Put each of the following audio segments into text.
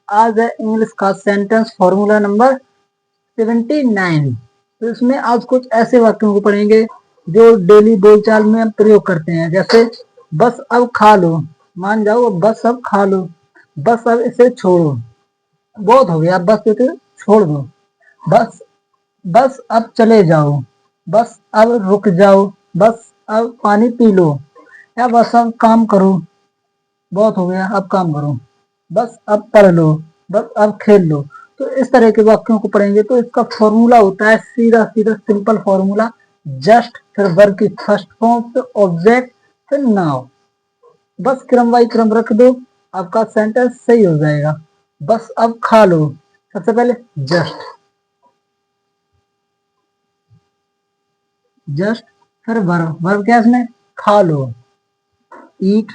आज है इंग्लिश का सेंटेंस फॉर्मूला नंबर 79। तो इसमें आज कुछ ऐसे वाक्यों को पढ़ेंगे जो डेली बोलचाल में हम प्रयोग करते हैं। जैसे बस अब खा लो, मान जाओ बस अब खा लो, बस अब इसे छोड़ो, बहुत हो गया बस इसे छोड़ दो, बस बस अब चले जाओ, बस अब रुक जाओ, बस अब पानी पी लो, या बस अब काम करो, बहुत हो गया अब काम करो, बस अब पढ़ लो, बस अब खेल लो। तो इस तरह के वाक्यों को पढ़ेंगे तो इसका फॉर्मूला होता है सीधा सीधा सिंपल फॉर्मूला, जस्ट फिर वर्ब की फर्स्ट फॉर्म फिर ऑब्जेक्ट फिर नाउ। बस क्रम बाई क्रम रख दो, आपका सेंटेंस सही हो जाएगा। बस अब खा लो, सबसे पहले जस्ट, जस्ट फिर वर्ब, वर्ब क्या इसमें खा लो, ईट,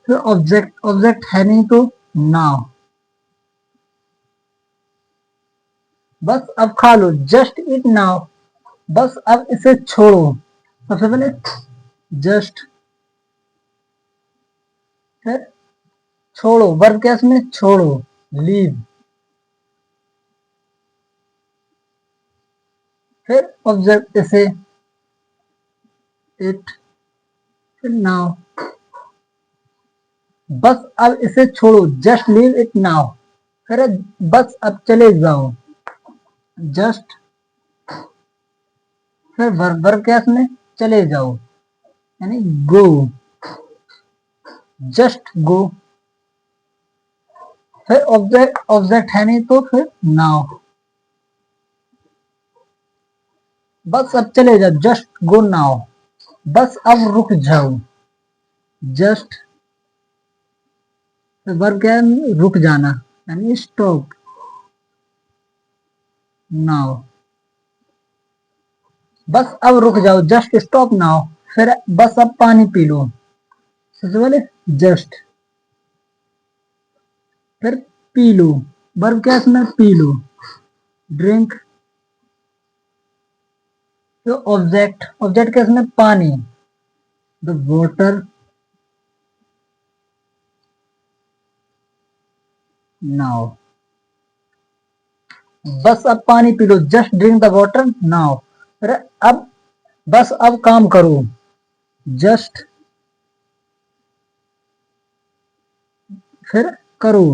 फिर ऑब्जेक्ट, ऑब्जेक्ट है नहीं तो नाउ, बस अब खा लो, जस्ट इट नाउ, बस अब इसे छोड़ो, सबसे पहले जस्ट, फिर छोड़ो, वर्ब क्या इसमें छोड़ो, लीव, फिर ऑब्जेक्ट इसे, इट, फिर नाउ, बस अब इसे छोड़ो, जस्ट लीव इट नाउ, फिर बस अब चले जाओ, जस्ट, फिर वर्ब, वर्ब क्या इसमें चले जाओ यानी गो, जस्ट गो, फिर ऑब्जेक्ट, ऑब्जेक्ट है नहीं तो फिर नाउ, बस अब चले जाओ, जस्ट गो नाउ, बस अब रुक जाओ, जस्ट, फिर वर्ब क्या है रुक जाना यानी स्टॉप नाउ, बस अब रुक जाओ, जस्ट स्टॉप नाउ, फिर बस अब पानी पी लो, सबसे पहले जस्ट, फिर पी लो, वर्ब क्या इसमें पी लो, ड्रिंक, तो ऑब्जेक्ट, ऑब्जेक्ट क्या इसमें पानी, द वाटर नाउ, बस अब पानी P low, just drink the water now, फिर अब बस अब काम करो, जस्ट, फिर करो,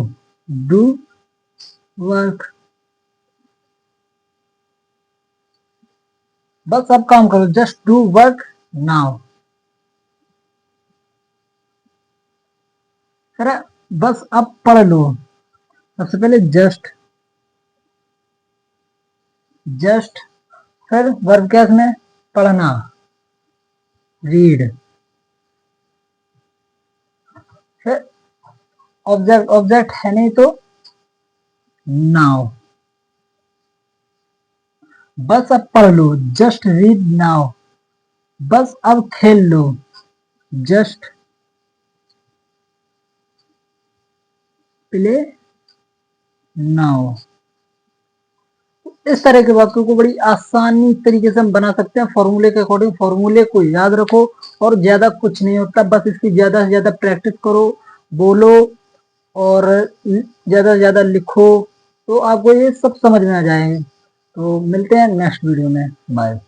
डू वर्क, बस अब काम करो, जस्ट डू वर्क नाउ, फिर बस अब पढ़ लो, सबसे पहले जस्ट, जस्ट, फिर वर्ब क्या इसमें पढ़ना, रीड, फिर ऑब्जेक्ट, ऑब्जेक्ट है नहीं तो नाउ, बस अब पढ़ लो, जस्ट रीड नाउ, बस अब खेल लो, जस्ट प्ले नाउ। इस तरह के वाक्यों को बड़ी आसानी तरीके से हम बना सकते हैं फॉर्मूले के अकॉर्डिंग। फॉर्मूले को याद रखो और ज्यादा कुछ नहीं होता, बस इसकी ज्यादा से ज्यादा प्रैक्टिस करो, बोलो और ज्यादा से ज्यादा लिखो तो आपको ये सब समझ में आ जाएंगे। तो मिलते हैं नेक्स्ट वीडियो में, बाय।